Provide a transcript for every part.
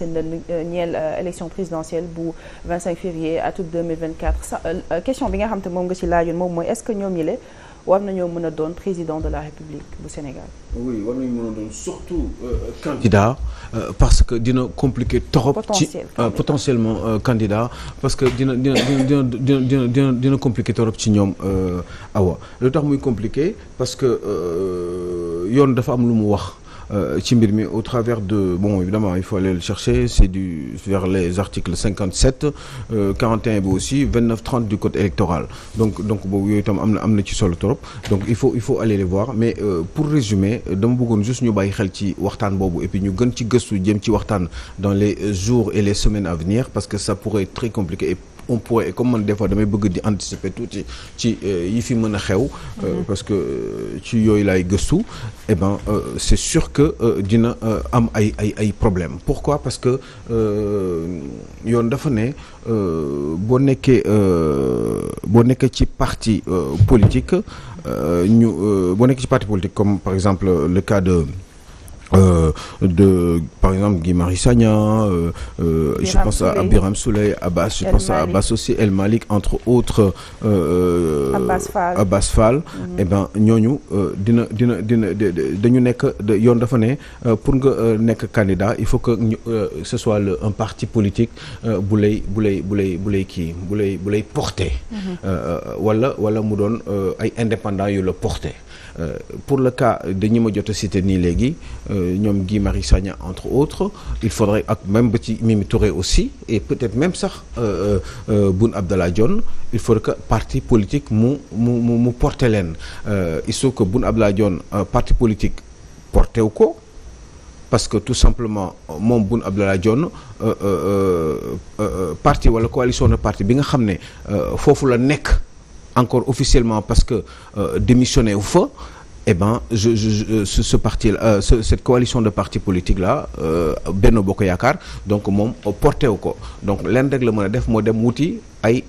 seen ñeel élection présidentielle bu 25 février atum 2024 sa question bi nga xam te moom nga ci laajoon moom mooy est-ce que ñoom ñi le war nañoo mën a doon président de la République bu Sénégal. Oui, war nañu mën a doon surtout candidat parce que dina compliqué trop ci potentiellement candidat parce que dina compliqué trop ci ñoom awa lu tax muy compliqué parce que yoon dafa am lu mu wax ci mbir mi au travers de bon évidemment il faut aller le chercher c'est vers les articles 57 41 bi aussi 29 30 du code électoral donc boobu yooyu itam am na ci solo trop donc il faut aller les voir mais pour résumer dama bëggoon juste ñu bàyyi xel ci waxtaan boobu et puis ñu gën ci gëstu jëm ci waxtaan dans les jours et les semaines à venir parce que ça pourrait être très compliqué et on pourrait comme man des fois damay bëgg di anticiper tuuti ci yi fi mën a xew parce que ci yooyu laay gëstu et ben c'est sûr que dina am ay problèmes pourquoi parce que yoon dafa ne boo nekkee ci parti politique boo nekkee ci parti politique comme par exemple le cas de par exemple Guy Marius Sagna je pense à Birame Souleye Abbas je pense à Abbas aussi El Malick entre autres Abbas Fall et ben ñooñu dina dañu nekk yoon dafa ne pour nga nekk candidat il faut que ce soit un parti politique bu lay porter wala mu doon ay indépendants yu la porter pour le cas de ñi ma jot a cité nii léegi ñoom Guy Marius Sagna entre autres il faudrait ak même ba ci Mimi Touré aussi et peut-être même sax Boun Abdallah Dionne il faudrait que parti politique mu porter leen il faut que Boun Abdallah Dionne parti politique porté wu ko parce que tout simplement moom Boun Abdallah Dionne parti wala coalition de parti bi nga xam ne foofu la nekk encore officiellement parce que démissionné wu fa eh ben ce parti cette coalition de partis politiques là Benno Bokk Yaakaar donc moom porté wu ko donc lenn rek la mën a def moo dem wuti ay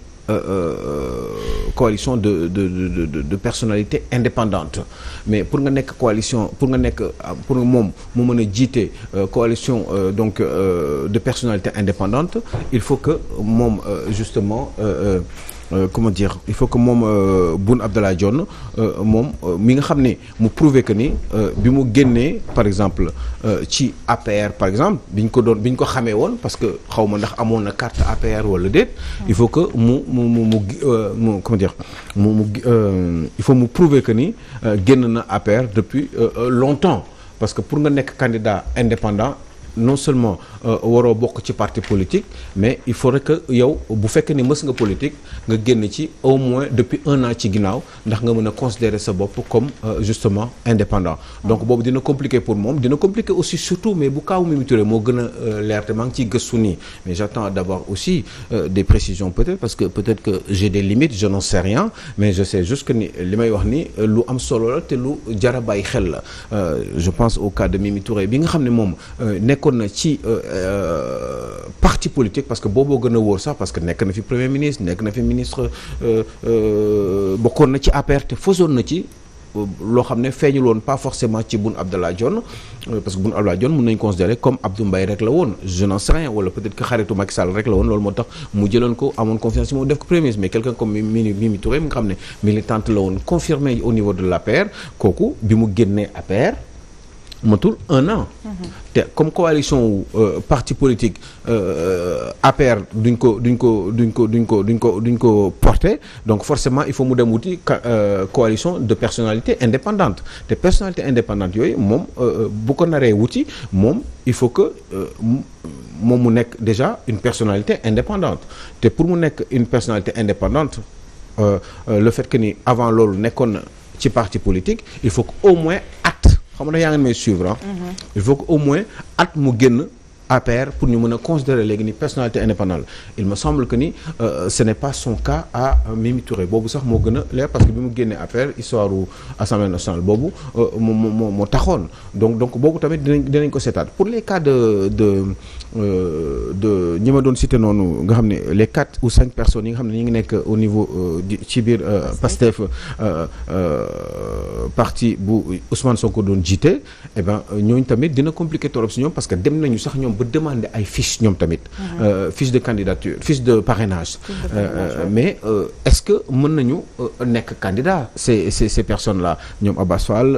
coalition de personnalités indépendantes mais pour nga nekk coalition pour moom mu mën a jiite coalition donc de personnalités indépendantes il faut que moom justement comment dire il faut que moom Boun Abdallah Dionne moom mi nga xam ne mu prouver que ni bi mu génnee par exemple ci APR par exemple bi ñu ko xamee woon parce que xaw ma ndax amoon na carte APR wala déet il faut que mu comment dire il faut mu prouver que ni génn na APR depuis longtemps parce que pour nga nekk candidat indépendant non seulement waroo bokk ci parti politique mais il faudrait que yow bu fekkee ni mës nga politique nga génn ci au moins depuis 1 an ci ginnaaw ndax nga mën a considérer sa bopp comme justement indépendant donc boobu dina compliqué pour moom dina compliqué aussi surtout mais bu kaaw Mimi Touré moo gën a leer te maa ngi ciy gëstu nii mais j'attends d'avoir aussi des précisions peut-être parce que peut-être que j'ai des limites je n'en sais rien mais je sais juste que ni li may wax ni lu am solo la te lu jar a bàyyi xel la je pense au cas de Mimi Touré bi nga xam ne moom nekkoon na ci parti politique parce que booboo gën a wóor sax parce que nekk na fi premier ministre nekk na fi ministre bokkoon na ci APR te fasoon na ci loo xam ne feeñul woon pas forcément ci Boun Abdallah Dionne parce que Boun Abdallah Dionne mën nañu considérer comme Abdou Mbaye rek la woon je n'en sais rien wala peut-être que xaritu Macky Sall rek la woon loolu moo tax mu jëloon ko amoon confiance ci moom def ko premier ministre mais quelqu'un comme Mimi Touré mi nga xam ne militante la woon confirmé au niveau de l'APR kooku bi mu génnee APR matul 1 an te comme coalition parti politique APR duñ ko porter donc forcément il faut mu dem wuti coalition de personnalités indépendantes te personnalités indépendantes yooyu moom bu ko naree wuti moom il faut que moom mu nekk déjà une personnalité indépendante te pour mu nekk une personnalité indépendante le fait que ni avant loolu nekkoon na ci parti politique il faut que au moins xam nga yaa ngi may suivre il faut que au moins mu génn APR pour ñu mën a considérer léegi ni personnalité indépendante il me semble que ni ce n'est pas son cas à Mimi Touré boobu sax moo gën a leer parce que bi mu génnee APR histoire u Assemblée nationale boobu moo taxoon donc boobu tamit dinañ ko seetaat pour les cas de de ñi ma doon cité noonu nga xam ne les 4 ou 5 personnes yi nga xam ne ñu ngi nekk au niveau ci biir Pastef parti bu Ousmane Sonko doon jiite eh ben ñooñu tamit dina compliqué trop si ñoom parce que dem nañu sax ñoom ba demander ay fiches ñoom tamit fiche de candidature fiche de parrainage mais est-ce que mën nañu nekk candidat ces personnes là ñoom Abass Fall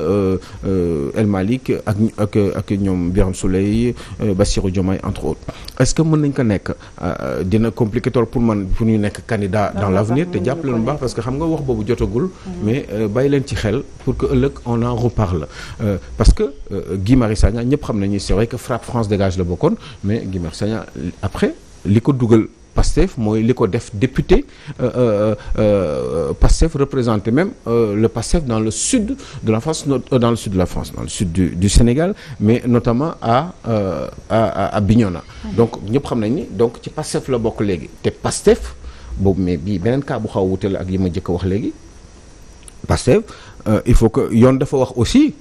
El Malick ak ñoom Birame Souleye Bassirou Diomaye entre autres est-ce que mën nañ ko nekk dina compliqué trop pour ñu nekk candidat dans l'avenir te jàpp leen bu baax parce que xam nga wax boobu jotagul mais bàyyi leen ci xel pour que ëllëg on en reparle parce que Guy Marius Sagna ñëpp xam nañu c'est vrai que Frapp France Dégage la bokkoon mais Guy Marius Sagna après li ko dugal Pastef mooy li ko def député Pastef représenté même le Pastef dans le sud de la France dans le sud de la France dans le sud du Sénégal mais notamment à Bignona donc ñëpp xam nañ ni donc ci Pastef la bokk léegi te Pastef boobu mais bii beneen cas bu xaw a wute la ak yi ma jëkk a wax léegi Pastef il faut que yoon dafa wax aussi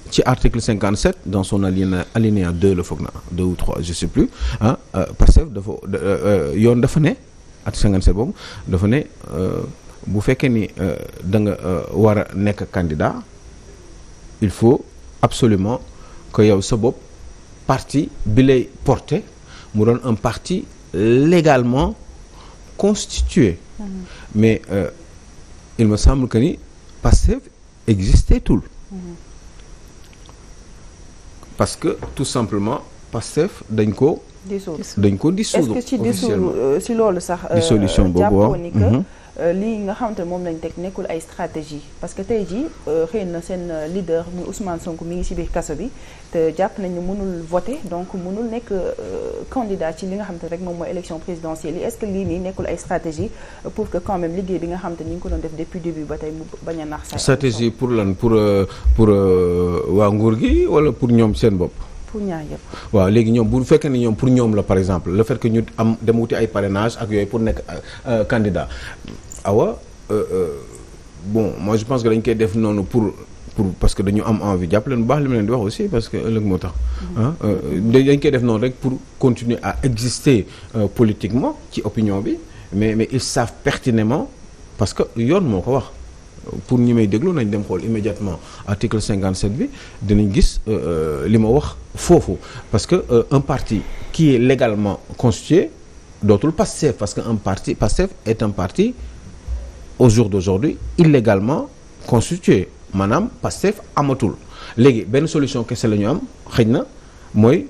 ci article 57 dans son alinéa 2 la foog na 2 ou 3 je sais plus ah Pastef dafa yoon dafa ne article 57 boobu dafa ne bu fekkee ni da nga war a nekk candidat il faut absolument que yow sa bopp parti bi lay porter mu doon un parti légalement constitué mais il me semble que ni Pastef existait tout parce que tout simplement Pastef dañ ko dissoudre est-ce que ci dissoudre si loolu sax dissolution boobu jàppoo ni que lii nga xamante ne moom lañ teg nekkul ay stratégie parce que tey jii xëy na seen leader muy Ousmane Sonko mi ngi ci biir kaso bi te jàpp nañu mënul voter donc mënul nekk candidat ci li nga xamante rek moom mooy élection présidentielle yi est-ce que lii nii nekkul ay stratégie pour que quand même liggéey bi nga xamante ni ñu ngi ko doon def depuis début ba tey mu bañ a nax sa stratégie pour lan pour waa nguur gi wala pour ñoom seen bopp pour ñaar yëpp waaw léegi ñoom bu fekkee ne ñoom pour ñoom la par exemple le fait que ñu am dem wuti ay parrainage ak yooyu pour nekk candidat awa bon moi je pense que dañ koy def noonu pour parce que dañu am envie jàpp leen bu baax li ma leen di wax aussi parce que ëllëg moo tax dañ koy def noonu rek pour continuer à exister politiquement ci opinion bi mais ils savent pertinemment parce que yoon moo ko wax pour ñi may déglu nañ dem xool immédiatement article 57 bi dinañ gis li ma wax foofu parce que un parti qui est légalement constitué dootul Pastef parce que un parti Pastef est un parti au jour d'aujourd'hui illégalement constitué maanaam Pastef amatul léegi benn solution kese la ñu am xëy na mooy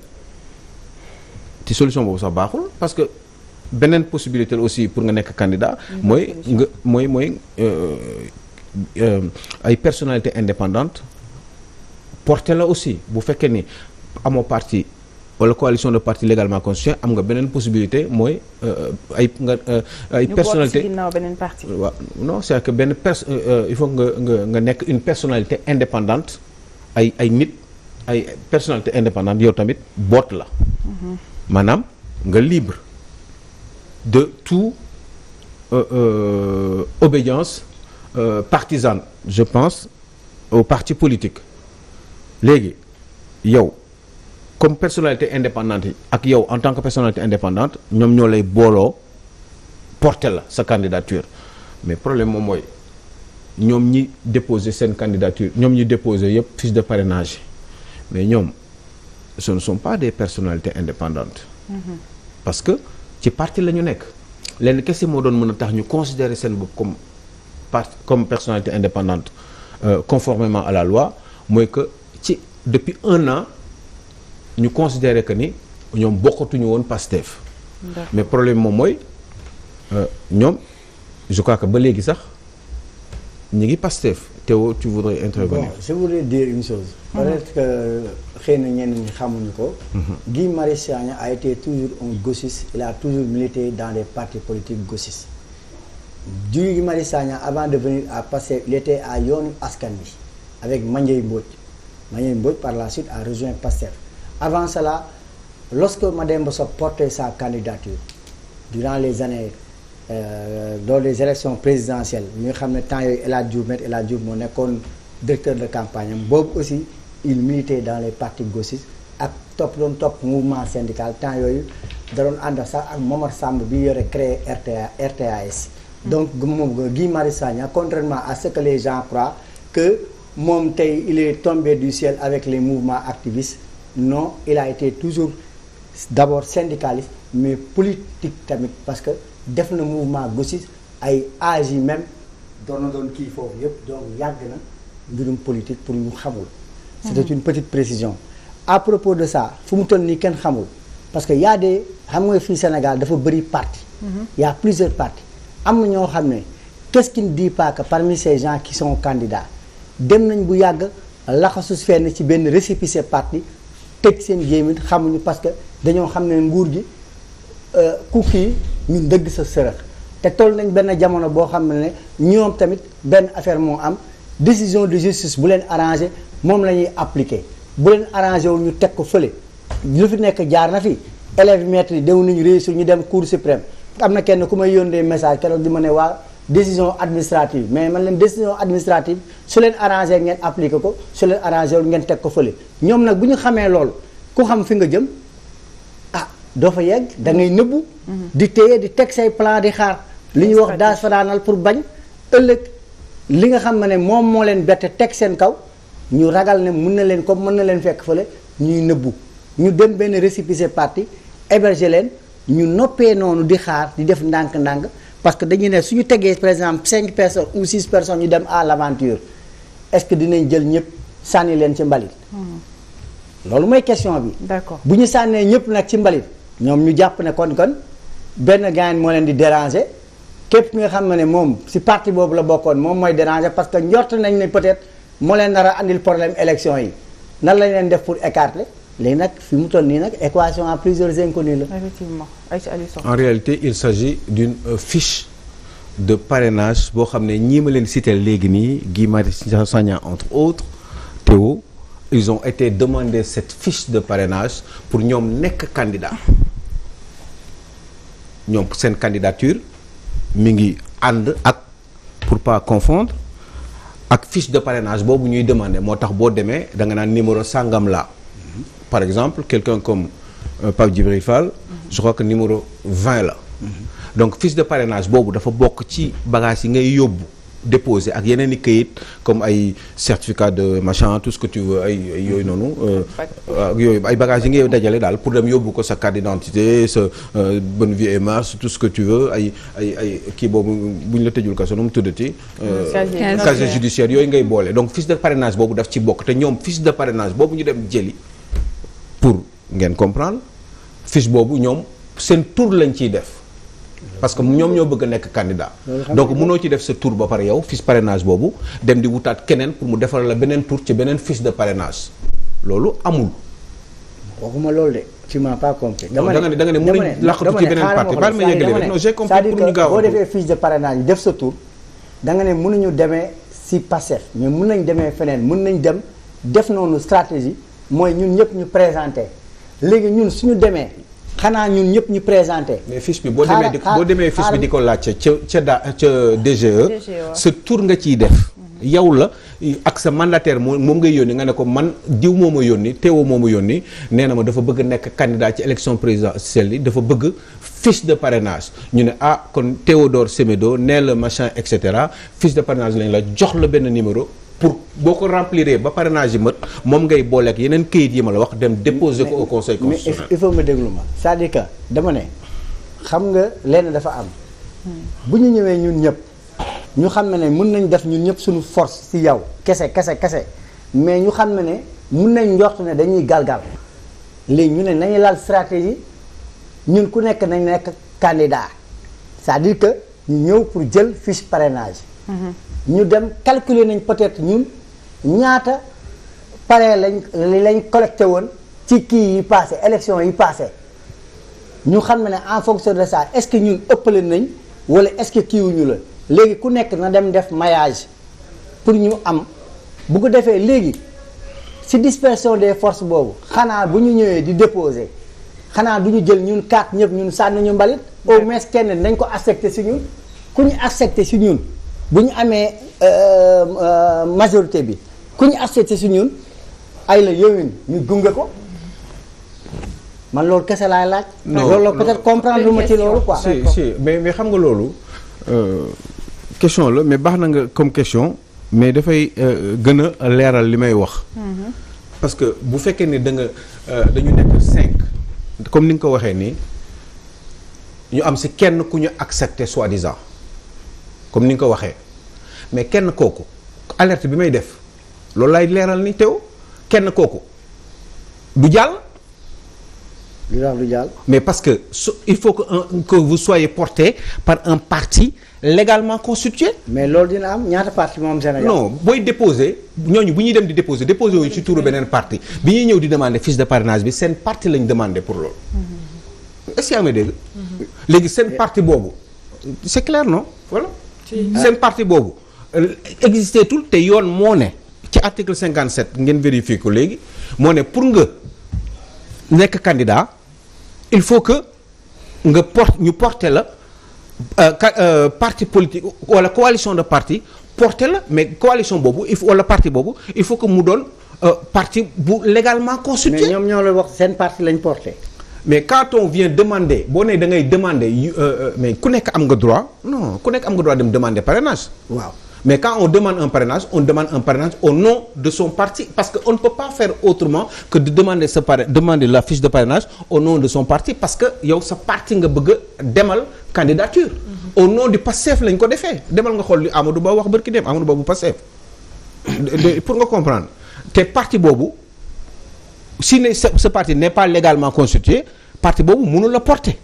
ci solution boobu sax baaxul parce que beneen possibilité aussi pour nga nekk candidat mooy ay personnalité indépendante porté la aussi bu fekkee ni amoo parti wala coalition de partis légalement constitué am nga beneen possibilité mooy ay personnalité beneen parti waaw non c'est que il faut nga nekk une personnalité indépendante ay nit ay personnalité indépendante yow tamit boot la maanaam nga libre de tout obédience partisane je pense aux partis politiques léegi yow comme personnalité indépendante yi ak yow en tant que personnalité indépendante ñoom ñoo lay booloo porter la sa candidature mais problème moom mooy ñoom ñi déposer seen candidature ñoom ñi déposer yëpp fiche de parrainage mais ñoom ce ne sont pas des personnalités indépendantes parce que ci parti la ñu nekk lenn kese moo doon mën a tax ñu considérer seen bopp comme personnalité indépendante conformément à la loi mooy que ci depuis 1 an ñu considérer que ni ñoom bokkatuñu woon Pastef mais problème moom mooy ñoom je crois que ba léegi sax ñu ngi Pastef Théo tu voudrais intervenir. Bon, je voudrais dire une chose. Peut-être que xëy na ñenn ñi xamuñu ko. Guy Marius Sagna a été toujours un gauchiste, il a toujours milité dans les partis politiques gauchistes. Guy Marius Sagna avant de venir à Pastef il était à Yewwi Askan Wi avec Mandiaye Mbodj. Mandiaye Mbodj par la suite a rejoint Pastef. Avant cela, lorsque Mademba Sock portait sa candidature durant les années dans les élections présidentielles ñu xam ne temps yooyu El Hadj Diouf moo nekkoon directeur de campagne am boobu aussi il militait dans les partis gauchistes ak doon topp mouvement syndical temps yooyu da doon ànd sax ak Momar Samb bi yore créé RTAS. donc moom Guy Marius Sagna contrairement à ce que les gens croient que moom tey il est tombé du ciel avec les mouvements activistes non il a été toujours d'abord syndicaliste mais politique tamit parce que def na mouvement gauchiste ay âge yi même doon kii foofu yëpp donc yàgg na mbirum politique pour ñu xamul. c'était une petite précision. à propos de ça fu mu toll nii kenn xamul parce que y a des xam nga fii Sénégal dafa bëri parti. y a plusieurs partis am na ñoo xam ne qu'est-ce qui ne dit pas que parmi ces gens qui sont candidats dem nañ bu yàgg laxasus fenn ci benn récépissé parti teg seen gémmiñ xamuñu parce que dañoo xam ne nguur gi ku kii ñun dëgg sa sërëx te toll nañ benn jamono boo xam ne ñoom tamit benn affaire moo am décision de justice bu leen arrangé moom la ñuy appliqué bu leen arrangé wu ñu teg ko fële lu fi nekk jaar na fi élèves maîtres yi dew nañu réussir ñu dem cour suprême am na kenn ku may yónnee message keroog di ma ne waa décision administrative mais man leen décision administrative su leen arrangé ngeen appliqué ko su leen arrangé wul ngeen teg ko fële ñoom nag bu ñu xamee loolu ku xam fi nga jëm ah doo fa yegg da ngay nëbbu di téye di teg say plan di xaar li ñuy wax daas fanaanal pour bañ ëllëg li nga xam ne moom moo leen bette teg seen kaw ñu ragal ne mën na leen comme mën na leen fekk fële ñuy nëbbu ñu dem benn récépissé parti héberger leen ñu noppee noonu di xaar di def ndànk-ndànk parce que dañu ne suñu tegee par exemple 5 personnes ou 6 personnes ñu dem à l'aventure est-ce que dinañ jël ñëpp sànni leen ci mbalit loolu mooy question bi. d'accord bu ñu sànnee ñëpp nag ci mbalit ñoom ñu jàpp ne kon benn gaañ moo leen di déranger képp nga xam ne moom si parti boobu la bokkoon moom mooy déranger parce que njort nañ ne peut-être moo leen nar a andil problème élection yi nan lañ leen def pour écarter léegi nag fi mu toll nii nag équation à plusieurs inconnus la. effectivement en réalité il s'agit d'une fiche de parrainage boo xam ne ñii ma leen cité léegi nii Guy Marius Sagna entre autres Théo ils ont été demandés cette fiche de parrainage pour ñoom nekk candidat ñoom seen candidature mi ngi ànd ak pour pas confondre ak fiche de parrainage boobu ñuy demander moo tax boo demee da nga naan numéro sangam la par exemple quelqu'un comme Pape Djibril Fall je crois que numéro 20 la donc fiche de parrainage boobu dafa bokk ci bagage yi ngay yóbbu déposer ak yeneen i këyit comme ay certificat de machin tout ce que tu veux ay yooyu noonu yooyu ay bagages yi ngay dajale daal pour dem yóbbu ko sa carte d'identité sa bonne vie et mœurs tout ce que tu veux ay kii boobu bu ñu la tëjul kaso nu mu tuddati casier judiciaire yooyu ngay boole donc fiche de parrainage boobu daf ci bokk te ñoom fiche de parrainage boobu ñu dem jëli pour ngeen comprendre fiche boobu ñoom seen tour lañ ciy def parce que ñoom ñoo bëgg a nekk candidat donc mënoo ci def sa tour ba pare yow fiche parrainage boobu dem di wutaat keneen pour mu defaral la beneen tour ci beneen fiche de parrainage loolu amul. waxuma loolu de tu m'as pas compris. da nga ne mën nañ laqatu ci beneen parti baal ma yeggali rek non j'ai compris pour ñu gaaw boo defee fiche de parrainage def sa tour da nga ne mënuñu demee si Pastef mais mën nañ demee feneen mën nañ dem def noonu stratégie mooy ñun ñëpp ñu présenté léegi ñun suñu demee. xanaa ñun ñëpp ñu présenté. mais fiche bi boo demee fiche bi di ko laajte ca DGE. sa tour nga ciy def. yow la ak sa mandataire moom ngay yónni nga ne ko man diw moo ma yónni Théo moo ma yónni nee na ma dafa bëgg nekk candidat ci élection présidentielle yi dafa bëgg fiche de parrainage ñu ne kon Théodore Semedo nee la machin et cetera fiche de parrainage lañ la jox la benn numéro. pour boo ko remplir ba parrainage yi mat moom ngay boole ak yeneen këyit yi ma la wax dem déposer ko au conseil constitutionnel. mais il faut ma déglu ma c'est-à-dire que dama ne xam nga lenn dafa am. bu ñu ñëwee ñun ñëpp ñu xam ne mën nañ def ñun ñëpp suñu force ci yow kese mais ñu xam ne mën nañ njort ne dañuy galgal léegi ñu ne nañu laal stratégie ñun ku nekk nañ nekk candidat c'est-à-dire que ñu ñëw pour jël fiche parrainage. ñu dem calculer nañ peut-être ñun ñaata parrain lañ collecté woon ci kii yi passé élection yi passé ñu xam ne en fonction de ça est-ce que ñun ëppale nañ wala est-ce que kiiwuñu la léegi ku nekk na dem def maillage pour ñu am bu ko defee léegi ci dispersion des forces boobu xanaa bu ñu ñëwee di déposer xanaa du ñu jël ñun 4 ñëpp ñun sànni ñu mbalit au moins kenn nañ ko accepté ci ñun ku ñu accepté ci ñun bu ñu amee majorité bi ku ñu accepté ci ñun ay la yowin ñu gunge ko man loolu kese laay laaj. loolu peut-être comprendre lu ma ci loolu quoi. si mais xam nga loolu question la mais baax na nga comme question mais dafay gën a leeral li may wax. parce que bu fekkee ni dañu nekk 5 comme ni nga ko waxee nii ñu am si kenn ku ñu accepté soi-disant comme ni nga ko waxee mais kenn kooku alerte bi may def loolu lay leeral ni teew kenn kooku du jàll. du jàll. mais parce que il faut que vous soyez porté par un parti légalement constitué. mais loolu dina am ñaata parti moom Sénégal. non booy déposer ñooñu bu ñuy dem di déposer wuñu ci turu beneen parti bi ñuy ñëw di demander fiche de parrainage bi seen parti lañ demandé pour loolu. est-ce que yaa ngi dégg. léegi seen parti boobu c'est clair non voilà. seen parti boobu existé tul te yoon moo ne ci article 57 ngeen vérifier ko léegi moo ne pour nga nekk candidat il faut que nga porter la parti politique wala coalition de parti porter la mais coalition boobu wala parti boobu il faut que mu doon parti bu légalement constitué. mais ñoom ñoo la wax seen parti lañ porté. mais quand on vient demander boo nee da ngay demander mais ku nekk am nga droit non ku nekk am nga droit dem demander parrainage. waaw mais quand on demande un parrainage on demande un parrainage au nom de son parti parce que on ne peut pas faire autrement que de demander la fiche de parrainage au nom de son parti parce que yow sa parti nga bëgg a demal candidature. Au nom du Pastef lañ ko defee demal nga xool li Amadou Ba wax barki dem Amadou Ba bu Pastef pour nga comprendre te parti boobu si ne ce parti n'est pas légalement constitué parti boobu mënul la porter.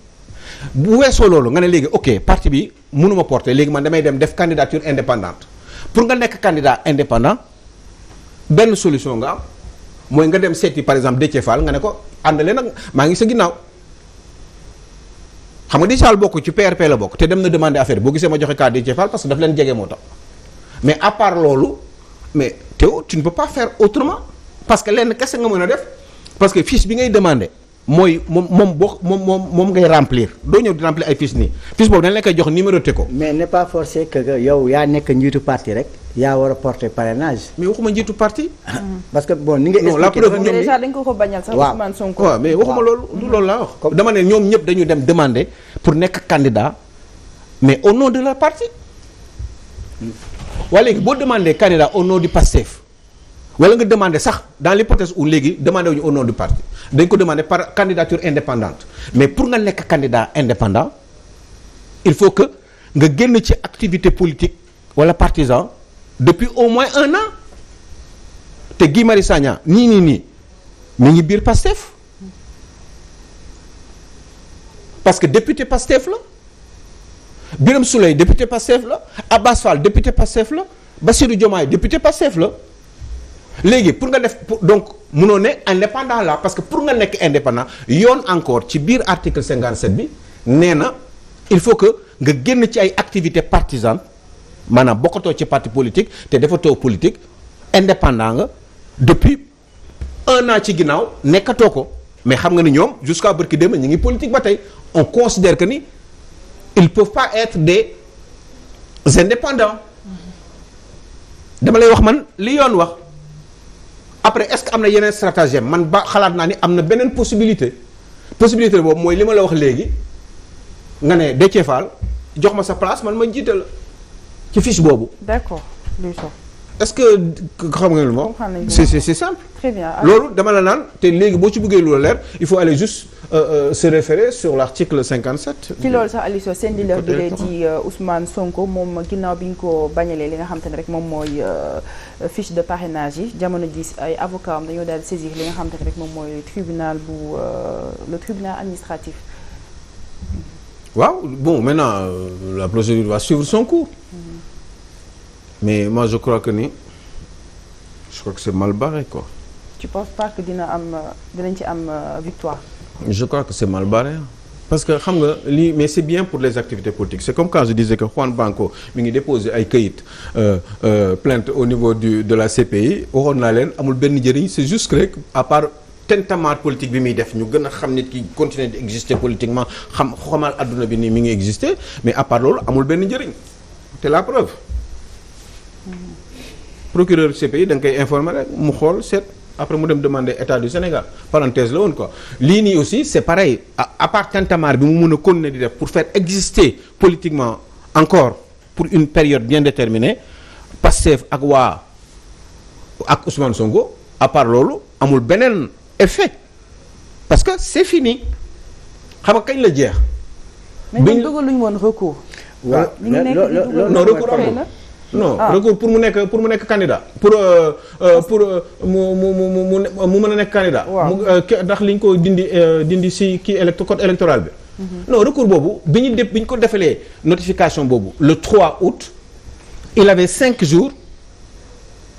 bu weesoo loolu nga ne léegi ok parti bi mënuma porter léegi man damay dem def candidature indépendante pour nga nekk candidat indépendant benn solution nga am mooy nga dem seeti par exemple Déthié Fall nga ne ko àndale nag maa ngi sa ginnaaw xam nga Déthié Fall bokk ci PRP la bokk te dem na demander affaire boo gisee ma joxe cas Déthié Fall parce que daf leen jege moo tax mais à part loolu mais Théo tu ne peux pas faire autrement parce que lenn kese nga mën a def parce que fiche bi ngay demander. mooy moom ngay remplir doo ñëw di remplir ay fiches nii fiche boobu dañ la koy jox numéroté ko. mais n'est pas forcé que yow yaa nekk njiitu parti rek yaa war a porter parrainage. mais waxuma njiitu parti. parce que bon ni nga. non la preuve ñoom déjà dañ ko bañal sax Ousmane Sonko. waaw mais waxuma loolu du loolu laa wax. dama ne ñoom ñëpp dañu dem demander pour nekk candidat mais au nom de leur parti. waaye léegi boo demander candidat au nom du PASTEF. wala nga demander sax dans l'hypothèse où léegi demandé wuñu au nom du parti dañ ko demander par candidature indépendante mais pour nga nekk candidat indépendant il faut que nga génn ci activité politique wala partisan depuis au moins 1 an te Guy Marius Sagna nii mi ngi biir Pastef parce que député Pastef la Birame Souleye député Pastef la Abbas Fall député Pastef la Bassirou Diomaye député Pastef la léegi pour nga def donc mënoo ne indépendant la parce que pour nga nekk indépendant yoon encore ci biir article 57 bi nee na il faut que nga génn ci ay activités partisanes maanaam bokkatoo ci parti politique te defatoo politique indépendant nga depuis 1 an ci ginnaaw nekkatoo ko mais xam nga ni ñoom jusqu'à bërki démb ñu ngi politique ba tey on considère que ni ils peuvent pas être des indépendants dama lay wax man li yoon wax. après est-ce que am na yeneen stratagème man ba xalaat naa ni am na beneen possibilité boobu mooy li ma la wax léegi nga ne Déthié Fall jox ma sa place man ma jiite la ci fiche boobu. d'accord. est-ce que xam nga lu ma. c'est simple. très bien loolu dama la naan te léegi boo ci bëggee lu la leer il faut aller juste se référer sur l'article 57. ci loolu sax Aliou seen leader bi lay di Ousmane Sonko moom ginnaaw bi ñu ko bañalee li nga xam te ne rek moom mooy fiche de parrainage yi jamono ji ay avocats am dañoo daal di saisir li nga xam te ne rek moom mooy tribunal bu le tribunal administratif. waaw bon maintenant la procédure va suivre son cours. mais moi je crois que c'est mal barré quoi. tu penses pas que dinañ ci am victoire. je crois que c'est mal barré parce que xam nga lii mais c'est bien pour les activités politiques c'est comme quand je disais que Juan Branco mi ngi déposé ay këyit plainte au niveau de la CPI waxoon naa leen amul benn njëriñ c'est juste que rek à part tintamarre politique bi muy def ñu gën a xam nit ki continuer di exister politiquement xamal adduna bi nii mi ngi exister mais à part loolu amul benn njëriñ te la preuve. procureur CPI da nga koy informer rek mu xool seet après mu dem demander état du Sénégal parenthèse la woon quoi. lii nii aussi c'est pareil à part tintamarre bi mu mun a continuer di def pour faire exister politiquement encore pour une période bien déterminée Pastef ak Ousmane Sonko à part loolu amul beneen effet parce que c'est fini xam nga kañ la jeex. mais ñun dugaluñu woon recours. waaw non recours amul non recours pour mu nekk candidat pour mu mën a nekk candidat. ndax liñ ko dindi ci kii code électoral bi. non recours boobu bi ñu ko defalee notification boobu le 3 août il avait 5 jours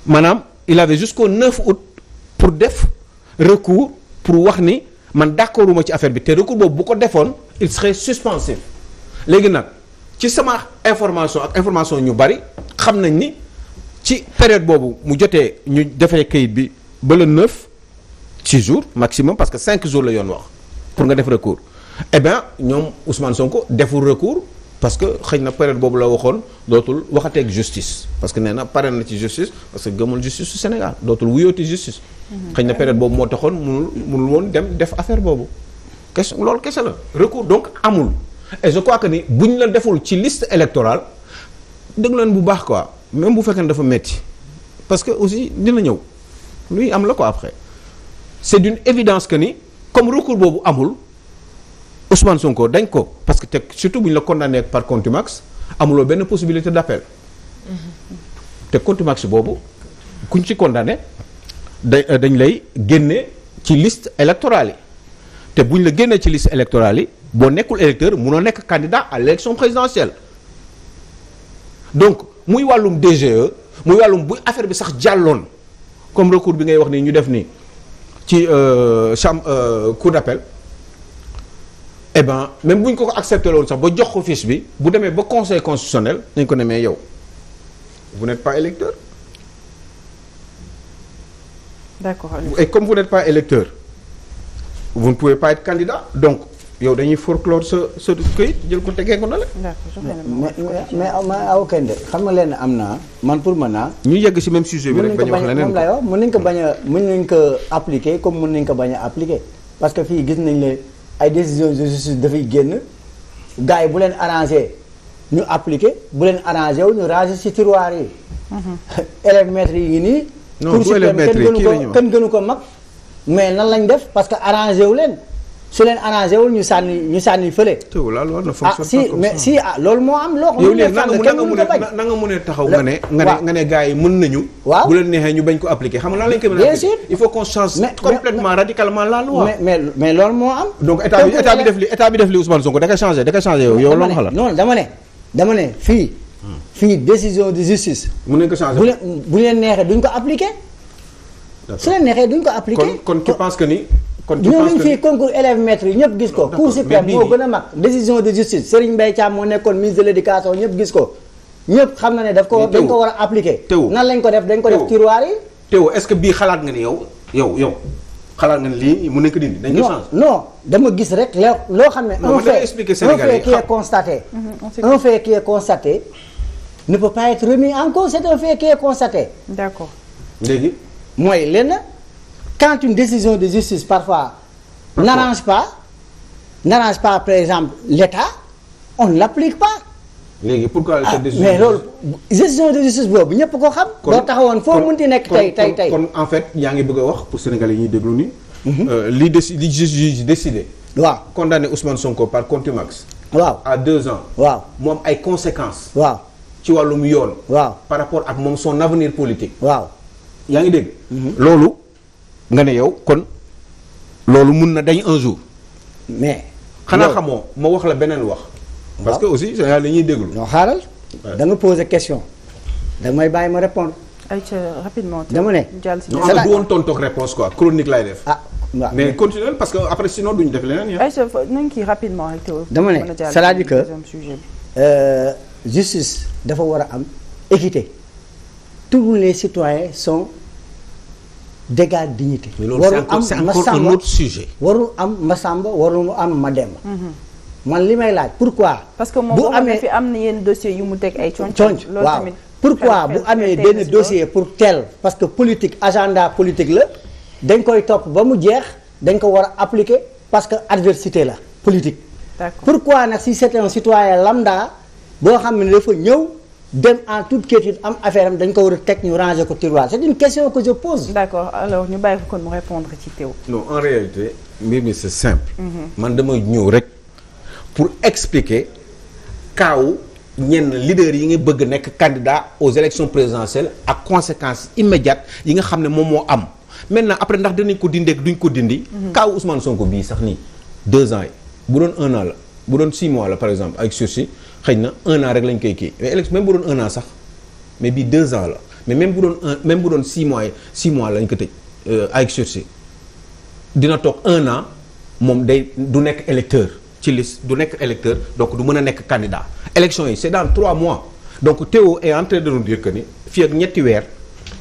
maanaam il avait jusqu'au 9 août pour def recours pour wax ni man d'accorduma ci affaire bi te recours boobu bu ko defoon il serait suspensif léegi nag ci sama information ak information ñu bari xam nañ ni ci période boobu mu jotee ñu defee kayit bi ba le 9 6 jours maximum parce que 5 jours la yoon wax pour nga def recours eh bien ñoom Ousmane Sonko deful recours parce que xëy na période boobu la waxoon dootul waxateeg justice parce que nee na pare na ci justice parce que gëmul justice su Sénégal dootul wuyooti justice. xëy na période boobu moo taxoon munul woon dem def affaire boobu question loolu kese la recours donc amul et je crois que ni buñ la deful ci liste électorale dégg leen bu baax quoi même bu fekkee ne dafa metti parce que aussi dina ñëw luy am la quoi après c'est d'une évidence que ni comme recours boobu amul. Ousmane Sonko dañ ko parce que surtout bu ñu la condamné par contumace amuloo benn possibilité d'appel te contumace boobu kuñ ci condamné dañ lay génne ci liste électorale yi te bu ñu la génnee ci liste électorale yi boo nekkul électeur munoo nekk candidat à l'élection présidentielle donc muy wàllum DGE muy wàllum bu affaire bi sax jàlloon comme recours bi ngay wax ni ñu def ni ci cour d'appel eh ben même bu ñu ko accepté loolu sax ba jox ko fiche bi bu demee ba conseil constitutionnel nañ ko nemee yow vous n'êtes pas électeur. D'accord. Et comme vous n'êtes pas électeur vous ne pouvez pas être candidat donc yow dañuy forclore sa këyit jël ko tegee ko na la. mais aw kenn de xam nga leen am naa man pour mën naa. ñu yegg ci même sujet bi rek bañ wax leneen moom lay wax mën nañ ko appliquer comme mën nañ ko bañ a appliquer parce que fii gis nañ le ay décisions de justice dafay génn gars yi bu leen arrangé ñu appliqué bu leen arrangé wu ñu ranger ci tiroir yi. élèves maîtres yi ngi nii. non du élèves maîtres yi kii la ñu wax kenn gënu ko mag. mais nan lañ def parce que arrangé wu leen su leen arrangé wul ñu sànni fële. te wala loolu na fonctionne si mais si loolu moo am. loo xam yow léegi na nga mën a taxaw nga ne gars yi mën nañu. waaw bu leen neexee ñu bañ ko appliquer xam nga lan lañ ko mën a bien sûr il faut qu'on change complètement radicalement la loi. mais loolu moo am. donc état bi def li Ousmane Sonko da koy changer yow loolu nga xalaat. non dama ne fii décision de justice. mën nañ ko changer bu leen neexee duñ ko appliquer. su leen neexee duñ ko appliquer. kon tu penses que ni. kon tu ñëw penses nañ que fii concours élèves maîtres yi ñëpp gis ko. Cour suprême moo gën a mag décision de justice Serigne Mbaye Thiam moo nekkoon ministre de l'éducation ñëpp gis ko ñëpp xam na ne dañ ko war a appliquer. nan lañ ko def dañ ko def tiroir yi. Théo est-ce que bii xalaat nga ni yow xalaat nga ni lii mu nekk dindi. dañ ko changer non dama gis rek loo xam ne. un fait qui est constaté. un fait qui est constaté ne peut pas être remis en cause c'est un fait qui est constaté. D'accord. léegi. mooy lenn quand une décision de justice parfois n'arrange pas par exemple l'État on ne l'applique pas. léegi pourquoi cette décision mais loolu décision de justice boobu ñëpp ko xam. doo taxawoon foo mënti nekk tey. kon en fait yaa ngi bëgg a wax pour Sénégalais yi ñuy déglu ni. li juge décidé. waaw condamné Ousmane Sonko par contumace. waaw à 2 ans. waaw mu am ay conséquences. waaw ci wàllum yoon. waaw par rapport ak moom son avenir politique. waaw. yaa ngi dégg. loolu nga ne yow kon loolu mun na dañ un jour. mais. xanaa xamoo ma wax la beneen wax. parce que aussi Sénégal la ñuy déglu. non xaaral. da nga poser question. da may bàyyi ma répondre. ayca rapidement. dama ne. non du woon tontoog réponse quoi chronique lay def. waaw mais continuer parce que après sinon duñu def leneen. ayca nañ kii rapidement rek Théo. dama ne c'est-à-dire que justice dafa war a am équité. tous les citoyens sont d'égale dignité. warul am c'est encore un autre sujet. warul am Masamba warul am Mademba. man li may laaj pourquoi. parce que moom boo amee fi am na yenn dossiers yu mu teg ay conc. loolu waaw tamit pourquoi bu amee benn dossier pour tel parce que politique agenda politique la dañ koy topp ba mu jeex dañ ko war a appliquer parce que adversité la politique. D'accord. Pourquoi nag si c'est un citoyen lambda boo xam ne dafa ñëw dem en toute quiétude am affaire am dañ ko war a teg ñu ranger ko tiroir c'est une question que je pose. D'accord alors ñu bàyyi ko kon mu répondre ci Théo. non en réalité mbir mi c'est simple. man dama ñëw rek pour expliquer kaawu ñenn leaders yi nga bëgg nekk candidat aux élections présidentielles ak conséquences immédiates yi nga xam ne moom moo am maintenant après ndax dinañ ko dindi ak duñ ko dindi. kaawu Ousmane Sonko bii sax nii 2 ans yi bu doon 1 an la bu doon 6 mois la par exemple avec sursis xëy na 1 an rek lañ koy kii mais élection même bu doon 1 an sax mais bii 2 ans la mais même bu doon 6 mois yi 6 mois lañ ko tëj avec sursis dina toog 1 an moom day du nekk électeur ci liste du nekk électeur donc du mën a nekk candidat élection yi c'est dans 3 mois donc Théo est en train de nous dire que ni fii ak ñetti weer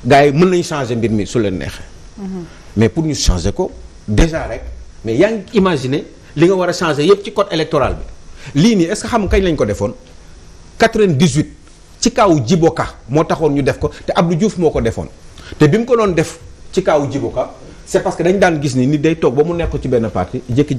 gars yi mën nañu changer mbir mi su leen neexee. mais pour ñu changer ko déjà rek mais yaa ngi imaginer li nga war a changer yépp ci code électoral bi lii nii est-ce que xam kañ lañ ko defoon 98 ci kaw Djiboka moo taxoon ñu def ko te Abdou Diouf moo ko defoon te bi mu ko doon def ci kaw Djiboka c'est parce que dañ daan gis ni nit day toog ba mu nekk ci benn parti jékki-jékki